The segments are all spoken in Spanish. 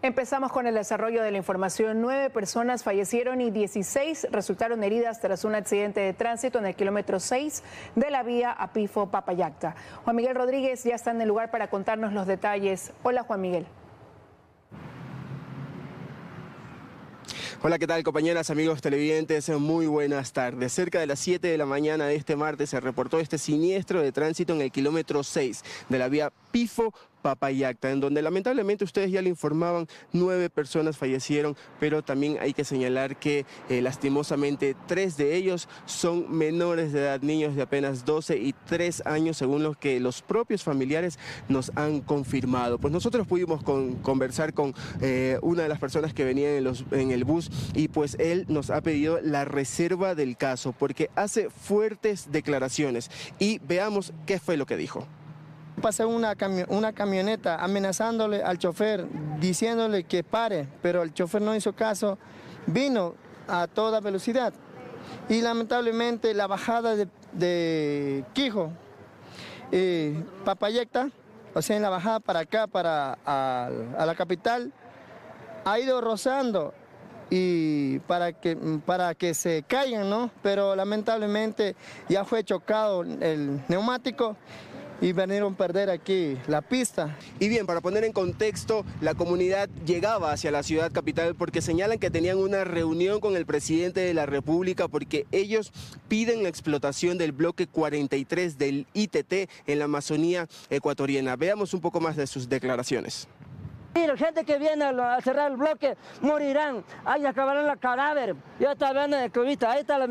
Empezamos con el desarrollo de la información. 9 personas fallecieron y 16 resultaron heridas tras un accidente de tránsito en el kilómetro 6 de la vía Apifo-Papayacta. Juan Miguel Rodríguez ya está en el lugar para contarnos los detalles. Hola, Juan Miguel. Hola, ¿qué tal, compañeras, amigos televidentes? Muy buenas tardes. Cerca de las 7 de la mañana de este martes se reportó este siniestro de tránsito en el kilómetro 6 de la vía Apifo-Papayacta, en donde lamentablemente ustedes ya le informaban, 9 personas fallecieron, pero también hay que señalar que lastimosamente 3 de ellos son menores de edad, niños de apenas 12 y 3 años, según lo que los propios familiares nos han confirmado. Pues nosotros pudimos conversar con una de las personas que venían en el bus y pues él nos ha pedido la reserva del caso porque hace fuertes declaraciones y veamos qué fue lo que dijo. Pasé una camioneta amenazándole al chofer, diciéndole que pare, pero el chofer no hizo caso, vino a toda velocidad y lamentablemente la bajada de Quijo, Papayacta, o sea, en la bajada para acá, a la capital, ha ido rozando y para que se caigan, ¿no? Pero lamentablemente ya fue chocado el neumático y vinieron a perder aquí la pista. Y bien, para poner en contexto, la comunidad llegaba hacia la ciudad capital porque señalan que tenían una reunión con el presidente de la República porque ellos piden la explotación del bloque 43 del ITT en la Amazonía ecuatoriana. Veamos un poco más de sus declaraciones. Y la gente que viene a cerrar el bloque morirán, ahí acabarán la cadáver. Yo estaba viendo en el ahí está,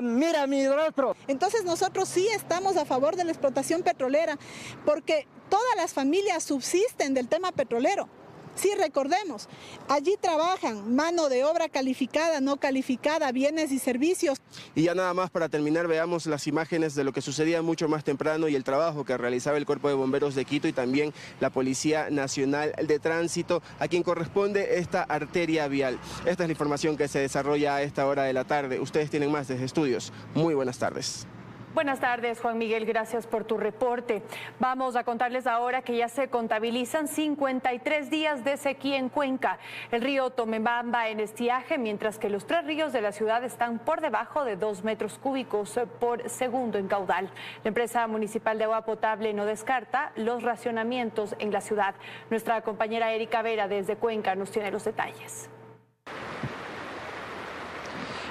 mira mi rostro. Entonces nosotros sí estamos a favor de la explotación petrolera, porque todas las familias subsisten del tema petrolero. Sí, recordemos, allí trabajan mano de obra calificada, no calificada, bienes y servicios. Y ya nada más para terminar, veamos las imágenes de lo que sucedía mucho más temprano y el trabajo que realizaba el Cuerpo de Bomberos de Quito y también la Policía Nacional de Tránsito, a quien corresponde esta arteria vial. Esta es la información que se desarrolla a esta hora de la tarde. Ustedes tienen más desde estudios. Muy buenas tardes. Buenas tardes, Juan Miguel, gracias por tu reporte. Vamos a contarles ahora que ya se contabilizan 53 días de sequía en Cuenca. El río Tomebamba en estiaje, mientras que los 3 ríos de la ciudad están por debajo de 2 metros cúbicos por segundo en caudal. La empresa municipal de agua potable no descarta los racionamientos en la ciudad. Nuestra compañera Erika Vera desde Cuenca nos tiene los detalles.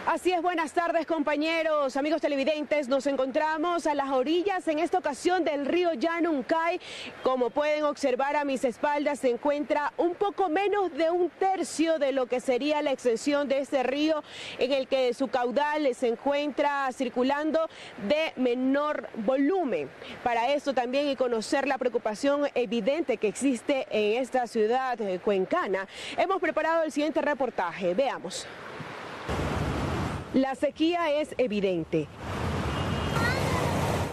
Así es, buenas tardes, compañeros, amigos televidentes. Nos encontramos a las orillas en esta ocasión del río Llanuncay. Como pueden observar a mis espaldas, se encuentra un poco menos de 1/3 de lo que sería la extensión de este río, en el que su caudal se encuentra circulando de menor volumen. Para esto también, y conocer la preocupación evidente que existe en esta ciudad cuencana, hemos preparado el siguiente reportaje. Veamos. La sequía es evidente.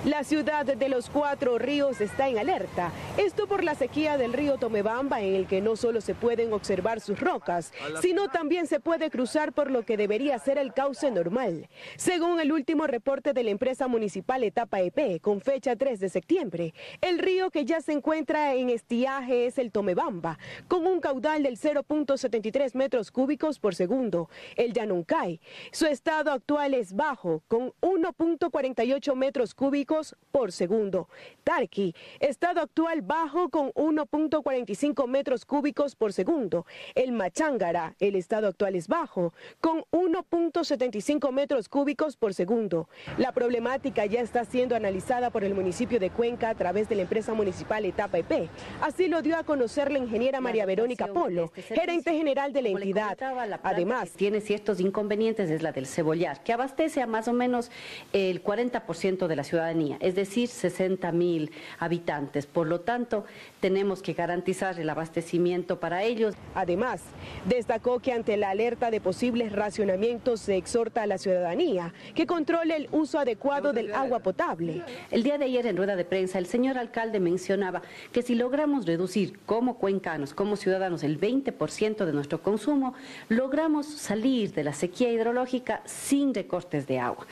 La ciudad de los 4 ríos está en alerta. Esto por la sequía del río Tomebamba, en el que no solo se pueden observar sus rocas, sino también se puede cruzar por lo que debería ser el cauce normal. Según el último reporte de la empresa municipal Etapa EP, con fecha 3 de septiembre, el río que ya se encuentra en estiaje es el Tomebamba, con un caudal del 0.73 metros cúbicos por segundo. El Llanuncay, su estado actual es bajo, con 1.48 metros cúbicos por segundo. Tarqui, estado actual bajo con 1.45 metros cúbicos por segundo. El Machángara, el estado actual es bajo con 1.75 metros cúbicos por segundo. La problemática ya está siendo analizada por el municipio de Cuenca a través de la empresa municipal Etapa EP. Así lo dio a conocer la ingeniera María Verónica Polo, gerente general de la entidad. Además, tiene ciertos inconvenientes, es la del Cebollar, que abastece a más o menos el 40% de la ciudadanía, es decir, 60.000 habitantes. Por lo tanto, tenemos que garantizar el abastecimiento para ellos. Además, destacó que ante la alerta de posibles racionamientos se exhorta a la ciudadanía que controle el uso adecuado del agua potable. El día de ayer en rueda de prensa el señor alcalde mencionaba que si logramos reducir como cuencanos, como ciudadanos, el 20% de nuestro consumo, logramos salir de la sequía hidrológica sin recortes de agua.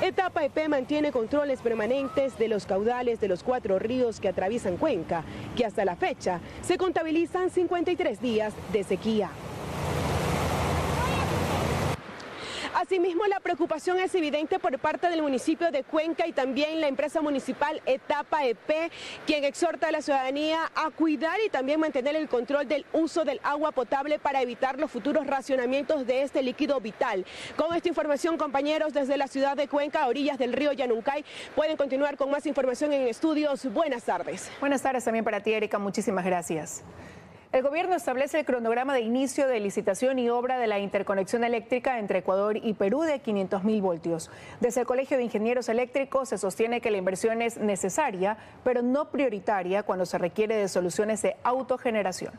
Etapa EP mantiene controles permanentes permanentes de los caudales de los 4 ríos que atraviesan Cuenca, que hasta la fecha se contabilizan 53 días de sequía. Asimismo, la preocupación es evidente por parte del municipio de Cuenca y también la empresa municipal Etapa EP, quien exhorta a la ciudadanía a cuidar y también mantener el control del uso del agua potable para evitar los futuros racionamientos de este líquido vital. Con esta información, compañeros, desde la ciudad de Cuenca, a orillas del río Yanuncay, pueden continuar con más información en estudios. Buenas tardes. Buenas tardes también para ti, Erika. Muchísimas gracias. El gobierno establece el cronograma de inicio de licitación y obra de la interconexión eléctrica entre Ecuador y Perú de 500.000 voltios. Desde el Colegio de Ingenieros Eléctricos se sostiene que la inversión es necesaria, pero no prioritaria cuando se requiere de soluciones de autogeneración.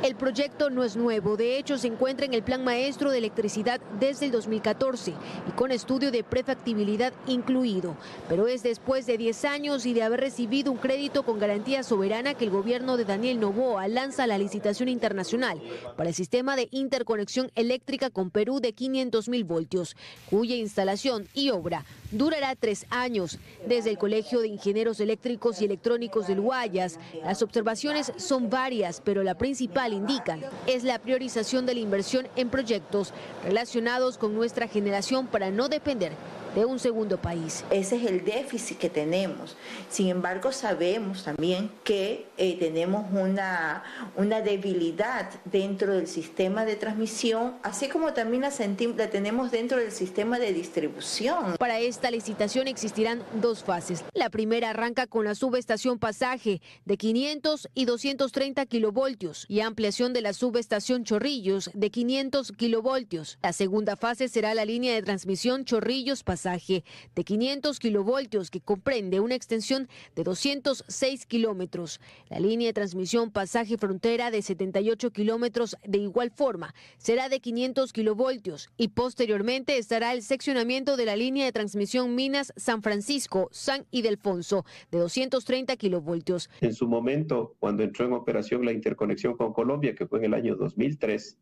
El proyecto no es nuevo, de hecho se encuentra en el Plan Maestro de Electricidad desde el 2014 y con estudio de prefactibilidad incluido. Pero es después de 10 años y de haber recibido un crédito con garantía soberana que el gobierno de Daniel Noboa lanza la licitación internacional para el sistema de interconexión eléctrica con Perú de 500.000 voltios, cuya instalación y obra durará 3 años. Desde el Colegio de Ingenieros Eléctricos y Electrónicos del Guayas, las observaciones son varias, pero la principal indican es la priorización de la inversión en proyectos relacionados con nuestra generación para no depender de un segundo país. Ese es el déficit que tenemos. Sin embargo, sabemos también que tenemos una debilidad dentro del sistema de transmisión, así como también la tenemos dentro del sistema de distribución. Para esta licitación existirán 2 fases. La primera arranca con la subestación Pasaje de 500 y 230 kilovoltios y ampliación de la subestación Chorrillos de 500 kilovoltios. La segunda fase será la línea de transmisión Chorrillos-Pasaje de 500 kilovoltios que comprende una extensión de 206 kilómetros. La línea de transmisión Pasaje Frontera de 78 kilómetros de igual forma será de 500 kilovoltios y posteriormente estará el seccionamiento de la línea de transmisión Minas San Francisco, San Ildefonso de 230 kilovoltios. En su momento, cuando entró en operación la interconexión con Colombia, que fue en el año 2003,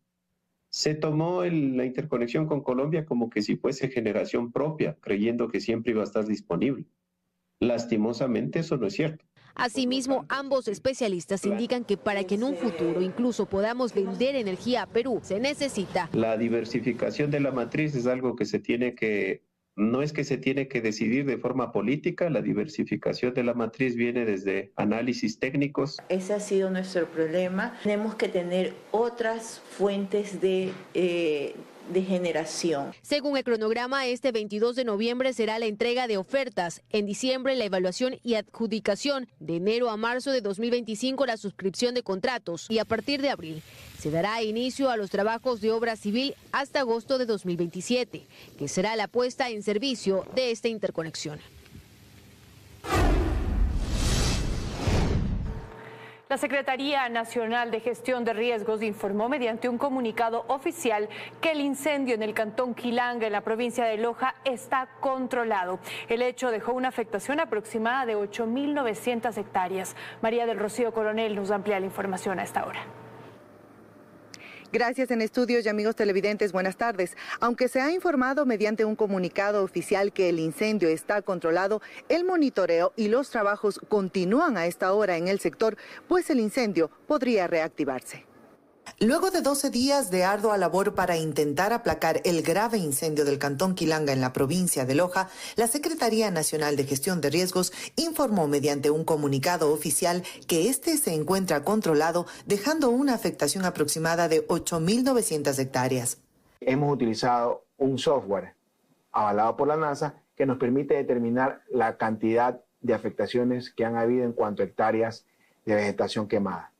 se tomó la interconexión con Colombia como que si fuese generación propia, creyendo que siempre iba a estar disponible. Lastimosamente eso no es cierto. Asimismo, ambos especialistas indican que para que en un futuro incluso podamos vender energía a Perú, se necesita la diversificación de la matriz. Es algo que no es que se tiene que decidir de forma política. La diversificación de la matriz viene desde análisis técnicos. Ese ha sido nuestro problema. Tenemos que tener otras fuentes de generación. Según el cronograma, este 22 de noviembre será la entrega de ofertas. En diciembre, la evaluación y adjudicación. De enero a marzo de 2025, la suscripción de contratos. Y a partir de abril, se dará inicio a los trabajos de obra civil hasta agosto de 2027, que será la puesta en servicio de esta interconexión. La Secretaría Nacional de Gestión de Riesgos informó mediante un comunicado oficial que el incendio en el cantón Quilanga, en la provincia de Loja, está controlado. El hecho dejó una afectación aproximada de 8.900 hectáreas. María del Rocío Coronel nos amplía la información a esta hora. Gracias en estudios y amigos televidentes, buenas tardes. Aunque se ha informado mediante un comunicado oficial que el incendio está controlado, el monitoreo y los trabajos continúan a esta hora en el sector, pues el incendio podría reactivarse. Luego de 12 días de ardua labor para intentar aplacar el grave incendio del cantón Quilanga en la provincia de Loja, la Secretaría Nacional de Gestión de Riesgos informó mediante un comunicado oficial que este se encuentra controlado, dejando una afectación aproximada de 8.900 hectáreas. Hemos utilizado un software avalado por la NASA que nos permite determinar la cantidad de afectaciones que han habido en cuanto a hectáreas de vegetación quemada.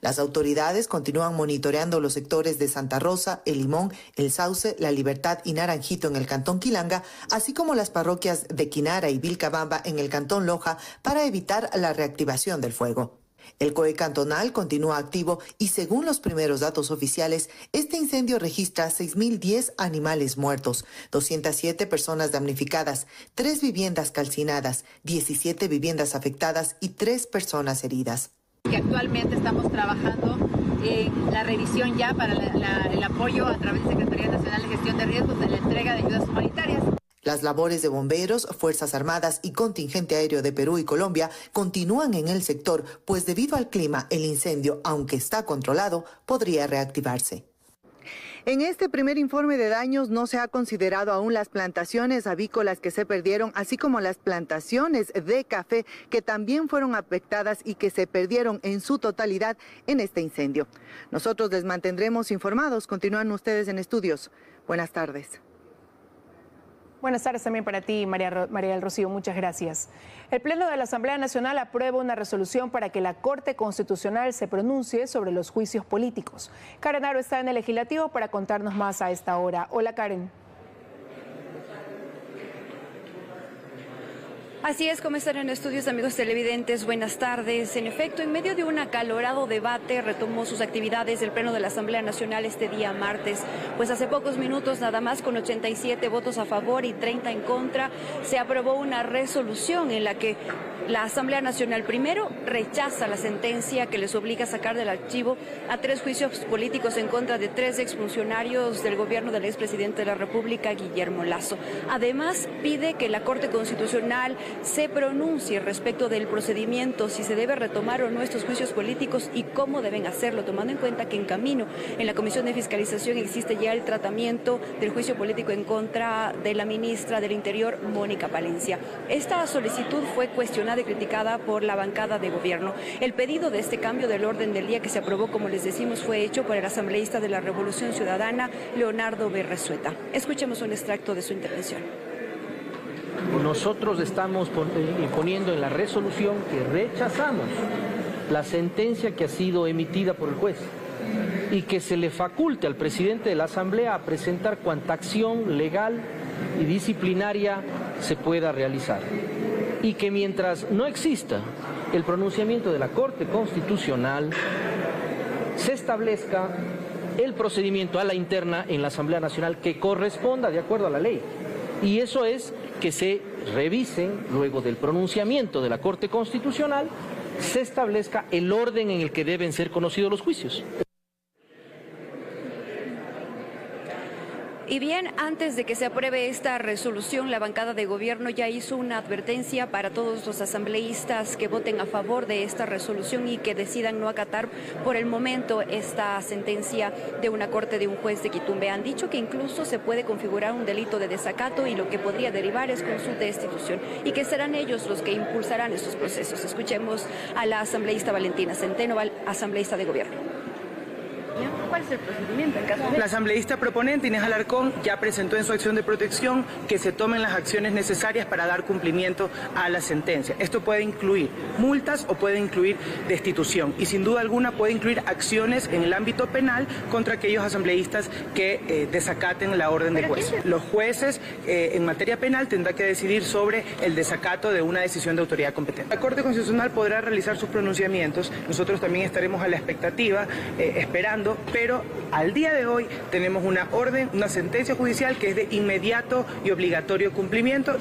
Las autoridades continúan monitoreando los sectores de Santa Rosa, El Limón, El Sauce, La Libertad y Naranjito en el cantón Quilanga, así como las parroquias de Quinara y Vilcabamba en el cantón Loja para evitar la reactivación del fuego. El COE cantonal continúa activo y según los primeros datos oficiales, este incendio registra 6.010 animales muertos, 207 personas damnificadas, 3 viviendas calcinadas, 17 viviendas afectadas y 3 personas heridas. Que actualmente estamos trabajando en la revisión ya para el apoyo a través de Secretaría Nacional de Gestión de Riesgos de la entrega de ayudas humanitarias. Las labores de bomberos, Fuerzas Armadas y contingente aéreo de Perú y Colombia continúan en el sector, pues debido al clima, el incendio, aunque está controlado, podría reactivarse. En este primer informe de daños no se ha considerado aún las plantaciones avícolas que se perdieron, así como las plantaciones de café que también fueron afectadas y que se perdieron en su totalidad en este incendio. Nosotros les mantendremos informados. Continúan ustedes en estudios. Buenas tardes. Buenas tardes también para ti, María del Rocío. Muchas gracias. El Pleno de la Asamblea Nacional aprueba una resolución para que la Corte Constitucional se pronuncie sobre los juicios políticos. Karen Aro está en el Legislativo para contarnos más a esta hora. Hola, Karen. Así es, como están en estudios, amigos televidentes, buenas tardes. En efecto, en medio de un acalorado debate, retomó sus actividades el Pleno de la Asamblea Nacional este día martes. Pues hace pocos minutos, nada más, con 87 votos a favor y 30 en contra, se aprobó una resolución en la que la Asamblea Nacional primero rechaza la sentencia que les obliga a sacar del archivo a 3 juicios políticos en contra de 3 exfuncionarios del gobierno del expresidente de la República, Guillermo Lasso. Además, pide que la Corte Constitucional se pronuncie respecto del procedimiento, si se debe retomar o no estos juicios políticos y cómo deben hacerlo, tomando en cuenta que en camino en la Comisión de Fiscalización existe ya el tratamiento del juicio político en contra de la ministra del Interior, Mónica Palencia. Esta solicitud fue cuestionada y criticada por la bancada de gobierno. El pedido de este cambio del orden del día que se aprobó, como les decimos, fue hecho por el asambleísta de la Revolución Ciudadana, Leonardo Berresueta. Escuchemos un extracto de su intervención. Nosotros estamos poniendo en la resolución que rechazamos la sentencia que ha sido emitida por el juez y que se le faculte al presidente de la Asamblea a presentar cuanta acción legal y disciplinaria se pueda realizar. Y que mientras no exista el pronunciamiento de la Corte Constitucional, se establezca el procedimiento a la interna en la Asamblea Nacional que corresponda de acuerdo a la ley. Y eso es que se revisen, luego del pronunciamiento de la Corte Constitucional, se establezca el orden en el que deben ser conocidos los juicios. Y bien, antes de que se apruebe esta resolución, la bancada de gobierno ya hizo una advertencia para todos los asambleístas que voten a favor de esta resolución y que decidan no acatar por el momento esta sentencia de una corte de un juez de Quitumbe. Han dicho que incluso se puede configurar un delito de desacato y lo que podría derivar es con su destitución y que serán ellos los que impulsarán estos procesos. Escuchemos a la asambleísta Valentina Centeno, asambleísta de gobierno. ¿Cuál es el procedimiento en caso de...? La asambleísta proponente Inés Alarcón ya presentó en su acción de protección que se tomen las acciones necesarias para dar cumplimiento a la sentencia. Esto puede incluir multas o puede incluir destitución y sin duda alguna puede incluir acciones en el ámbito penal contra aquellos asambleístas que desacaten la orden del juez. Los jueces en materia penal tendrán que decidir sobre el desacato de una decisión de autoridad competente. La Corte Constitucional podrá realizar sus pronunciamientos, nosotros también estaremos a la expectativa, esperando, pero al día de hoy tenemos una orden, una sentencia judicial que es de inmediato y obligatorio cumplimiento.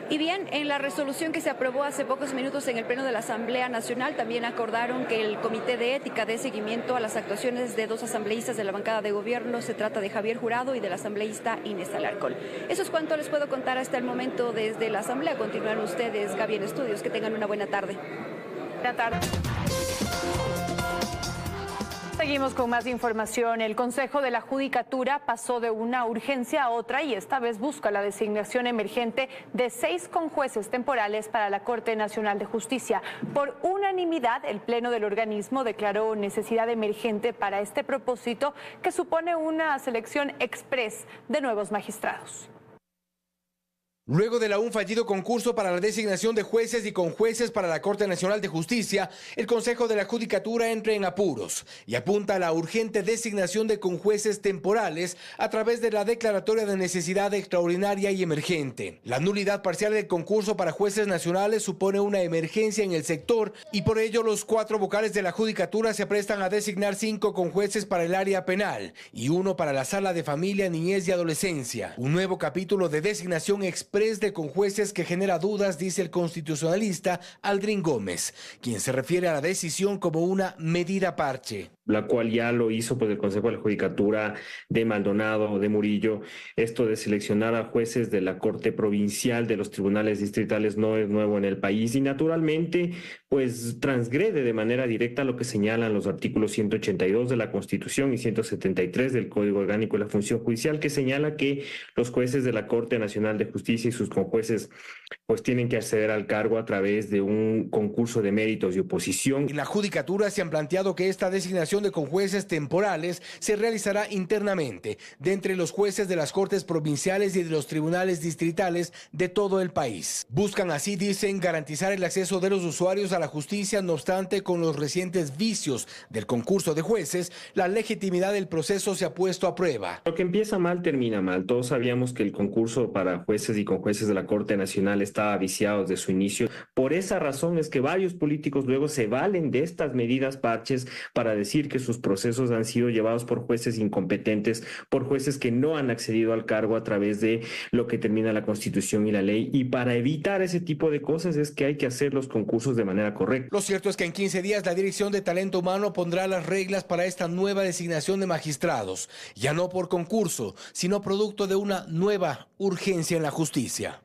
Y bien, en la resolución que se aprobó hace pocos minutos en el Pleno de la Asamblea Nacional, también acordaron que el Comité de Ética dé seguimiento a las actuaciones de 2 asambleístas de la bancada de gobierno. Se trata de Javier Jurado y de la asambleísta Inés Alarcón. Eso es cuanto les puedo contar hasta el momento desde la Asamblea. Continúan ustedes, Gaby, en estudios. Que tengan una buena tarde. Buena tarde. Seguimos con más información. El Consejo de la Judicatura pasó de una urgencia a otra y esta vez busca la designación emergente de 6 conjueces temporales para la Corte Nacional de Justicia. Por unanimidad, el Pleno del organismo declaró necesidad emergente para este propósito, que supone una selección express de nuevos magistrados. Luego de un fallido concurso para la designación de jueces y conjueces para la Corte Nacional de Justicia, el Consejo de la Judicatura entra en apuros y apunta a la urgente designación de conjueces temporales a través de la declaratoria de necesidad extraordinaria y emergente. La nulidad parcial del concurso para jueces nacionales supone una emergencia en el sector y por ello los 4 vocales de la Judicatura se prestan a designar 5 conjueces para el área penal y 1 para la Sala de Familia, Niñez y Adolescencia. Un nuevo capítulo de designación expresa de conjueces que genera dudas, dice el constitucionalista Aldrin Gómez, quien se refiere a la decisión como una medida parche. la cual ya lo hizo pues el Consejo de la Judicatura de Maldonado, de Murillo. Esto de seleccionar a jueces de la Corte Provincial, de los tribunales distritales, no es nuevo en el país y naturalmente pues transgrede de manera directa lo que señalan los artículos 182 de la Constitución y 173 del Código Orgánico de la Función Judicial, que señala que los jueces de la Corte Nacional de Justicia y sus conjueces pues tienen que acceder al cargo a través de un concurso de méritos y oposición. En la Judicatura se han planteado que esta designación de conjueces temporales se realizará internamente de entre los jueces de las Cortes Provinciales y de los tribunales distritales de todo el país. Buscan así, dicen, garantizar el acceso de los usuarios a la justicia, no obstante, con los recientes vicios del concurso de jueces, la legitimidad del proceso se ha puesto a prueba. Lo que empieza mal termina mal. Todos sabíamos que el concurso para jueces y conjueces de la Corte Nacional estaba viciado desde su inicio. Por esa razón es que varios políticos luego se valen de estas medidas parches para decir que sus procesos han sido llevados por jueces incompetentes, por jueces que no han accedido al cargo a través de lo que termina la Constitución y la ley. Y para evitar ese tipo de cosas es que hay que hacer los concursos de manera correcta. Lo cierto es que en 15 días la Dirección de Talento Humano pondrá las reglas para esta nueva designación de magistrados, ya no por concurso, sino producto de una nueva urgencia en la justicia.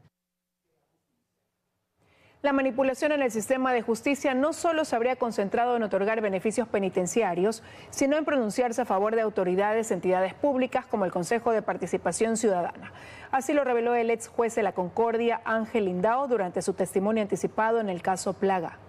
La manipulación en el sistema de justicia no solo se habría concentrado en otorgar beneficios penitenciarios, sino en pronunciarse a favor de autoridades, entidades públicas como el Consejo de Participación Ciudadana. Así lo reveló el ex juez de la Concordia, Ángel Lindao, durante su testimonio anticipado en el caso Plaga.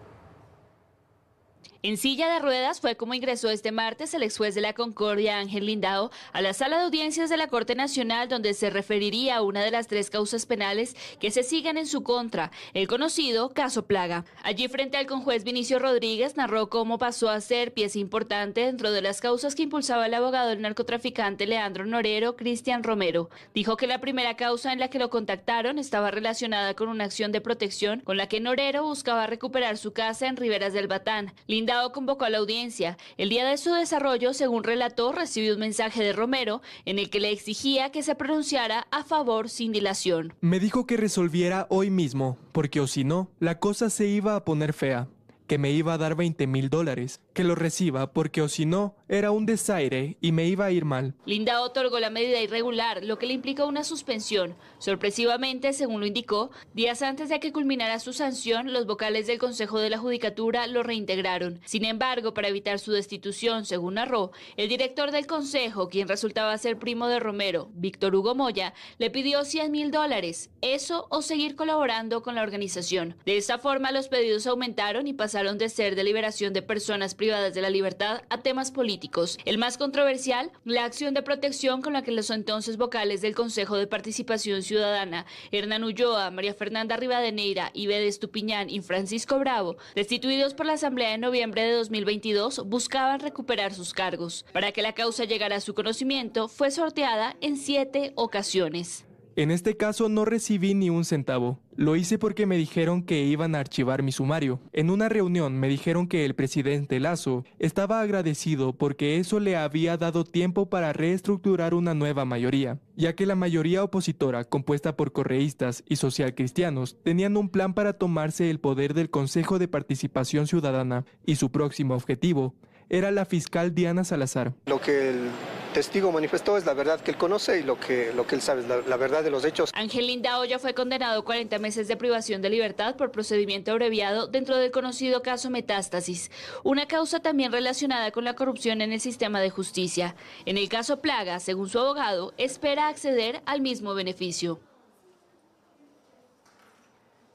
En silla de ruedas fue como ingresó este martes el ex juez de la Concordia, Ángel Lindao, a la sala de audiencias de la Corte Nacional, donde se referiría a una de las 3 causas penales que se siguen en su contra, el conocido caso Plaga. Allí, frente al conjuez Vinicio Rodríguez, narró cómo pasó a ser pieza importante dentro de las causas que impulsaba el abogado del narcotraficante Leandro Norero, Cristian Romero. Dijo que la primera causa en la que lo contactaron estaba relacionada con una acción de protección con la que Norero buscaba recuperar su casa en Riberas del Batán. Lindao convocó a la audiencia. El día de su desarrollo, según relató, recibió un mensaje de Romero en el que le exigía que se pronunciara a favor sin dilación. Me dijo que resolviera hoy mismo, porque o si no, la cosa se iba a poner fea. Que me iba a dar $20,000, que lo reciba porque o si no, era un desaire y me iba a ir mal. Lindao otorgó la medida irregular, lo que le implica una suspensión. Sorpresivamente, según lo indicó, días antes de que culminara su sanción, los vocales del Consejo de la Judicatura lo reintegraron. Sin embargo, para evitar su destitución, según narró, el director del Consejo, quien resultaba ser primo de Romero, Víctor Hugo Moya, le pidió $100,000, eso o seguir colaborando con la organización. De esta forma, los pedidos aumentaron y pasaron de ser de liberación de personas privadas de la libertad a temas políticos. El más controversial, la acción de protección con la que los entonces vocales del Consejo de Participación Ciudadana, Hernán Ulloa, María Fernanda Rivadeneira, Ibede Estupiñán y Francisco Bravo, destituidos por la Asamblea en noviembre de 2022, buscaban recuperar sus cargos. Para que la causa llegara a su conocimiento, fue sorteada en 7 ocasiones. En este caso no recibí ni un centavo. Lo hice porque me dijeron que iban a archivar mi sumario. En una reunión me dijeron que el presidente Lasso estaba agradecido porque eso le había dado tiempo para reestructurar una nueva mayoría, ya que la mayoría opositora, compuesta por correístas y socialcristianos, tenían un plan para tomarse el poder del Consejo de Participación Ciudadana y su próximo objetivo era la fiscal Diana Salazar. Lo que el testigo manifestó es la verdad que él conoce y lo que él sabe es la verdad de los hechos. Ángel Lindao ya fue condenado a 40 meses de privación de libertad por procedimiento abreviado dentro del conocido caso Metástasis, una causa también relacionada con la corrupción en el sistema de justicia. En el caso Plaga, según su abogado, espera acceder al mismo beneficio.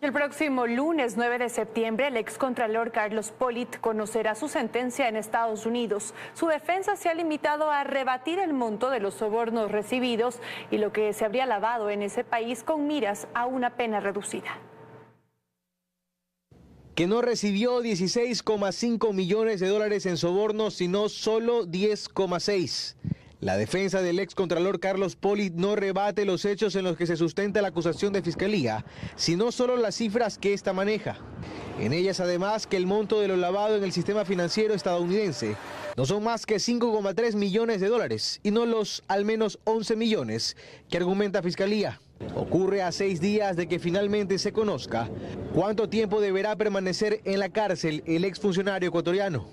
El próximo lunes 9 de septiembre, el excontralor Carlos Polit conocerá su sentencia en Estados Unidos. Su defensa se ha limitado a rebatir el monto de los sobornos recibidos y lo que se habría lavado en ese país con miras a una pena reducida. Que no recibió 16,5 millones de dólares en sobornos, sino solo 10,6. La defensa del excontralor Carlos Polit no rebate los hechos en los que se sustenta la acusación de fiscalía, sino solo las cifras que ésta maneja. En ellas, además, que el monto de lo lavado en el sistema financiero estadounidense no son más que 5,3 millones de dólares y no los al menos 11 millones que argumenta fiscalía. Ocurre a 6 días de que finalmente se conozca cuánto tiempo deberá permanecer en la cárcel el exfuncionario ecuatoriano.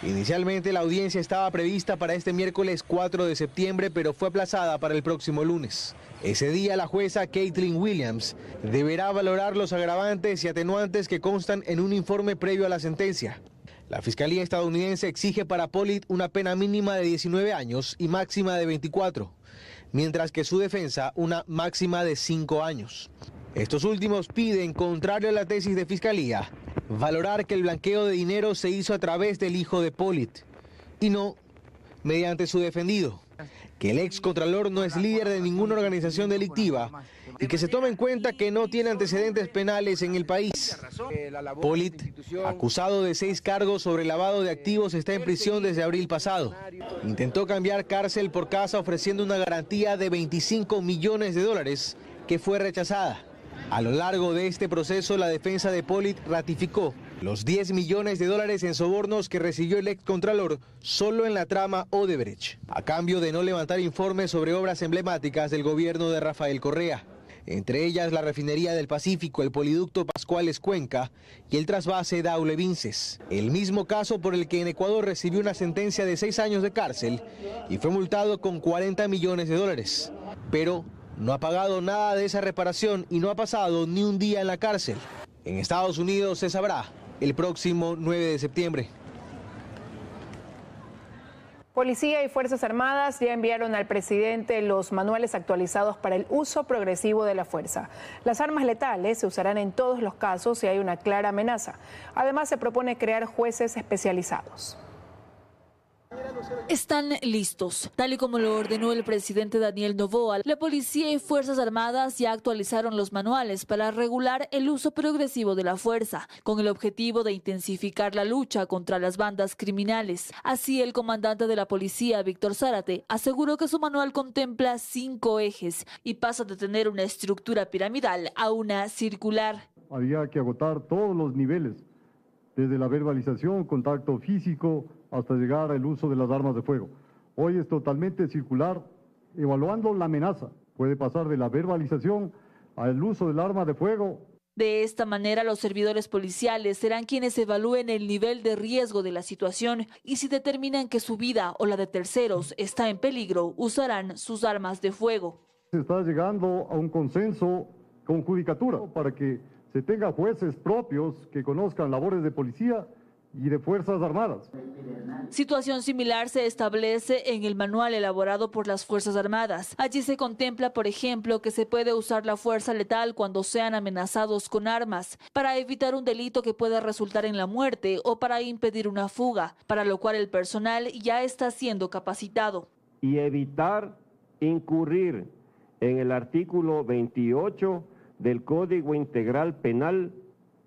Inicialmente la audiencia estaba prevista para este miércoles 4 de septiembre, pero fue aplazada para el próximo lunes. Ese día la jueza Caitlin Williams deberá valorar los agravantes y atenuantes que constan en un informe previo a la sentencia. La Fiscalía estadounidense exige para Pollitt una pena mínima de 19 años y máxima de 24, mientras que su defensa una máxima de 5 años. Estos últimos piden, contrario a la tesis de Fiscalía, valorar que el blanqueo de dinero se hizo a través del hijo de Pollitt y no mediante su defendido, que el excontralor no es líder de ninguna organización delictiva y que se tome en cuenta que no tiene antecedentes penales en el país. Pollitt, acusado de 6 cargos sobre lavado de activos, está en prisión desde abril pasado. Intentó cambiar cárcel por casa ofreciendo una garantía de $25 millones que fue rechazada. A lo largo de este proceso, la defensa de Pollitt ratificó los $10 millones en sobornos que recibió el excontralor solo en la trama Odebrecht, a cambio de no levantar informes sobre obras emblemáticas del gobierno de Rafael Correa, entre ellas la refinería del Pacífico, el poliducto Pascuales Cuenca y el trasvase Daule Vinces. El mismo caso por el que en Ecuador recibió una sentencia de 6 años de cárcel y fue multado con $40 millones, pero no ha pagado nada de esa reparación y no ha pasado ni un día en la cárcel. En Estados Unidos se sabrá el próximo 9 de septiembre. Policía y Fuerzas Armadas ya enviaron al presidente los manuales actualizados para el uso progresivo de la fuerza. Las armas letales se usarán en todos los casos si hay una clara amenaza. Además, se propone crear jueces especializados. Están listos. Tal y como lo ordenó el presidente Daniel Noboa, la Policía y Fuerzas Armadas ya actualizaron los manuales para regular el uso progresivo de la fuerza, con el objetivo de intensificar la lucha contra las bandas criminales. Así, el comandante de la Policía, Víctor Zárate, aseguró que su manual contempla 5 ejes y pasa de tener una estructura piramidal a una circular. Había que agotar todos los niveles, desde la verbalización, contacto físico, hasta llegar al uso de las armas de fuego. Hoy es totalmente circular, evaluando la amenaza. Puede pasar de la verbalización al uso del arma de fuego. De esta manera, los servidores policiales serán quienes evalúen el nivel de riesgo de la situación y si determinan que su vida o la de terceros está en peligro, usarán sus armas de fuego. Se está llegando a un consenso con judicatura para que se tenga jueces propios que conozcan labores de policía y de Fuerzas Armadas. Situación similar se establece en el manual elaborado por las Fuerzas Armadas. Allí se contempla, por ejemplo, que se puede usar la fuerza letal cuando sean amenazados con armas, para evitar un delito que pueda resultar en la muerte o para impedir una fuga, para lo cual el personal ya está siendo capacitado. Y evitar incurrir en el artículo 28 del Código Integral Penal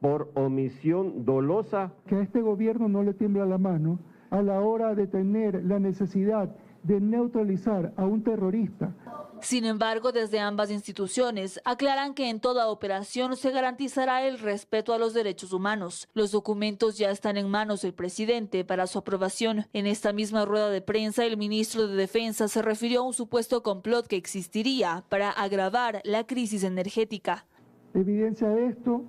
por omisión dolosa. Que a este gobierno no le tiembla la mano a la hora de tener la necesidad de neutralizar a un terrorista. Sin embargo, desde ambas instituciones aclaran que en toda operación se garantizará el respeto a los derechos humanos. Los documentos ya están en manos del presidente para su aprobación. En esta misma rueda de prensa, el ministro de Defensa se refirió a un supuesto complot que existiría para agravar la crisis energética. Evidencia de esto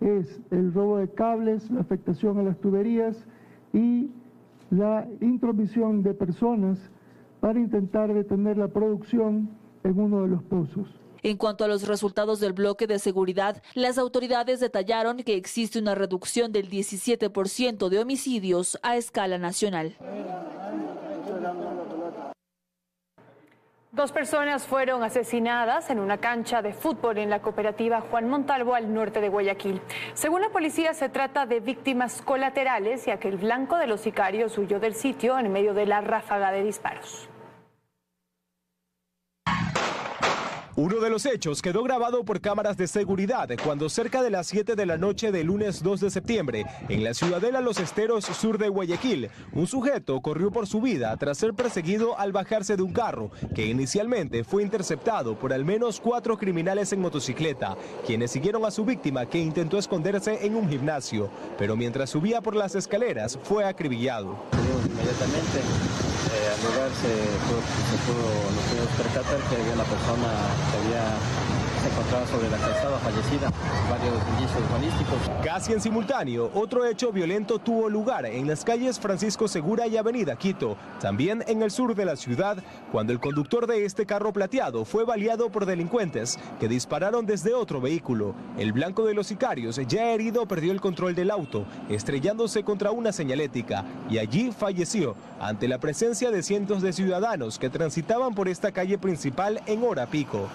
es el robo de cables, la afectación a las tuberías y la intromisión de personas para intentar detener la producción en uno de los pozos. En cuanto a los resultados del bloque de seguridad, las autoridades detallaron que existe una reducción del 17% de homicidios a escala nacional. 2 personas fueron asesinadas en una cancha de fútbol en la cooperativa Juan Montalvo al norte de Guayaquil. Según la policía, se trata de víctimas colaterales, ya que el blanco de los sicarios huyó del sitio en medio de la ráfaga de disparos. Uno de los hechos quedó grabado por cámaras de seguridad cuando cerca de las 7 de la noche del lunes 2 de septiembre, en la ciudadela Los Esteros, sur de Guayaquil, un sujeto corrió por su vida tras ser perseguido al bajarse de un carro, que inicialmente fue interceptado por al menos 4 criminales en motocicleta, quienes siguieron a su víctima, que intentó esconderse en un gimnasio, pero mientras subía por las escaleras fue acribillado. Inmediatamente al lugar nos pudimos percatar que había una persona que había se encontraban sobre la calzada fallecida, varios indicios balísticos. Casi en simultáneo, otro hecho violento tuvo lugar en las calles Francisco Segura y Avenida Quito, también en el sur de la ciudad, cuando el conductor de este carro plateado fue baleado por delincuentes que dispararon desde otro vehículo. El blanco de los sicarios, ya herido, perdió el control del auto, estrellándose contra una señalética, y allí falleció, ante la presencia de cientos de ciudadanos que transitaban por esta calle principal en hora pico.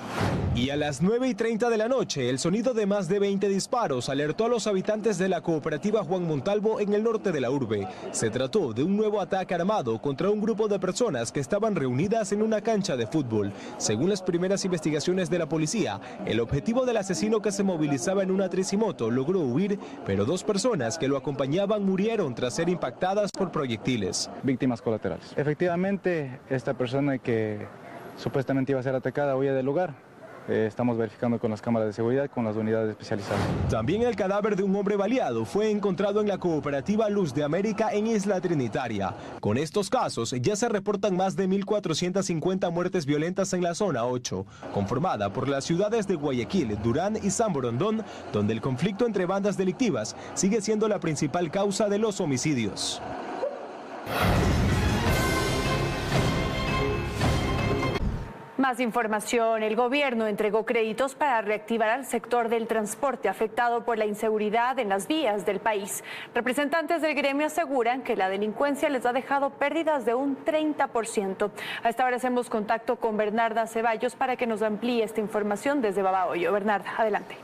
Y a las 9:30 de la noche, el sonido de más de 20 disparos alertó a los habitantes de la cooperativa Juan Montalvo en el norte de la urbe. Se trató de un nuevo ataque armado contra un grupo de personas que estaban reunidas en una cancha de fútbol. Según las primeras investigaciones de la policía, el objetivo del asesino, que se movilizaba en una tricimoto, logró huir, pero 2 personas que lo acompañaban murieron tras ser impactadas por proyectiles. Víctimas colaterales. Efectivamente, esta persona que supuestamente iba a ser atacada huye del lugar. Estamos verificando con las cámaras de seguridad, con las unidades especializadas. También el cadáver de un hombre baleado fue encontrado en la cooperativa Luz de América en Isla Trinitaria. Con estos casos ya se reportan más de 1.450 muertes violentas en la zona 8, conformada por las ciudades de Guayaquil, Durán y San Borondón, donde el conflicto entre bandas delictivas sigue siendo la principal causa de los homicidios. Más información. El gobierno entregó créditos para reactivar al sector del transporte afectado por la inseguridad en las vías del país. Representantes del gremio aseguran que la delincuencia les ha dejado pérdidas de un 30%. A esta hora hacemos contacto con Bernarda Ceballos para que nos amplíe esta información desde Babahoyo. Bernarda, adelante.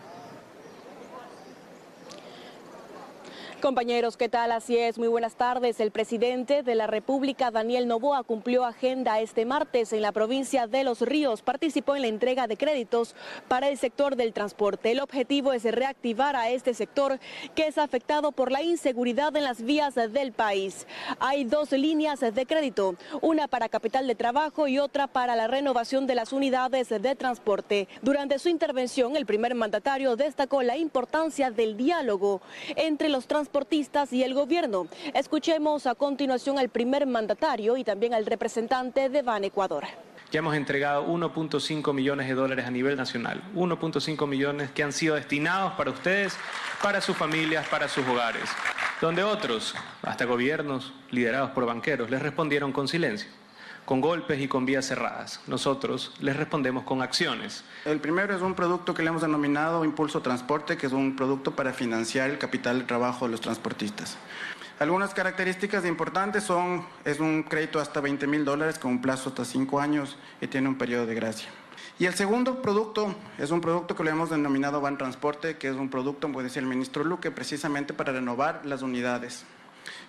Compañeros, ¿qué tal? Así es, muy buenas tardes. El presidente de la República, Daniel Noboa, cumplió agenda este martes en la provincia de Los Ríos. Participó en la entrega de créditos para el sector del transporte. El objetivo es reactivar a este sector que es afectado por la inseguridad en las vías del país. Hay 2 líneas de crédito, una para capital de trabajo y otra para la renovación de las unidades de transporte. Durante su intervención, el primer mandatario destacó la importancia del diálogo entre los transportistas y el gobierno. Escuchemos a continuación al primer mandatario y también al representante de Ban Ecuador. Ya hemos entregado 1.5 millones de dólares a nivel nacional, 1.5 millones que han sido destinados para ustedes, para sus familias, para sus hogares, donde otros, hasta gobiernos liderados por banqueros, les respondieron con silencio, con golpes y con vías cerradas. Nosotros les respondemos con acciones. El primero es un producto que le hemos denominado Impulso Transporte, que es un producto para financiar el capital de trabajo de los transportistas. Algunas características importantes es un crédito hasta $20.000 con un plazo hasta 5 años y tiene un periodo de gracia. Y el segundo producto es un producto que le hemos denominado Ban Transporte, que es un producto, como decía el ministro Luque, precisamente para renovar las unidades.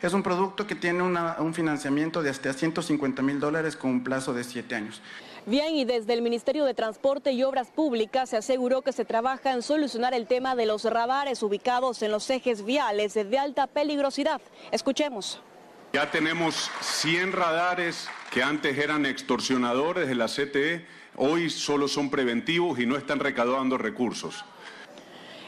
Es un producto que tiene un financiamiento de hasta $150.000 con un plazo de 7 años. Bien, y desde el Ministerio de Transporte y Obras Públicas se aseguró que se trabaja en solucionar el tema de los radares ubicados en los ejes viales de alta peligrosidad. Escuchemos. Ya tenemos 100 radares que antes eran extorsionadores de la CTE, hoy solo son preventivos y no están recaudando recursos.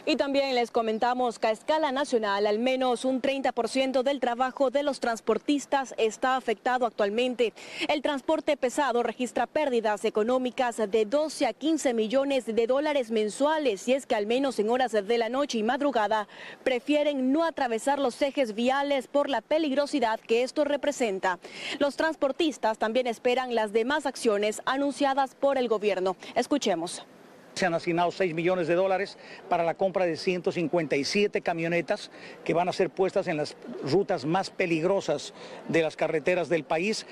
Y también les comentamos que a escala nacional al menos un 30% del trabajo de los transportistas está afectado actualmente. El transporte pesado registra pérdidas económicas de 12 a 15 millones de dólares mensuales, y es que al menos en horas de la noche y madrugada prefieren no atravesar los ejes viales por la peligrosidad que esto representa. Los transportistas también esperan las demás acciones anunciadas por el gobierno. Escuchemos. Se han asignado $6 millones para la compra de 157 camionetas que van a ser puestas en las rutas más peligrosas de las carreteras del país.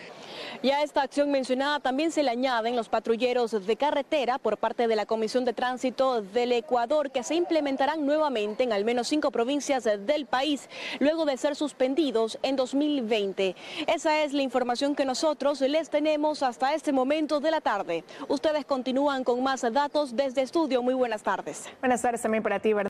Y a esta acción mencionada también se le añaden los patrulleros de carretera por parte de la Comisión de Tránsito del Ecuador, que se implementarán nuevamente en al menos 5 provincias del país, luego de ser suspendidos en 2020. Esa es la información que nosotros les tenemos hasta este momento de la tarde. Ustedes continúan con más datos desde estudio. Muy buenas tardes. Buenas tardes también para ti, ¿verdad?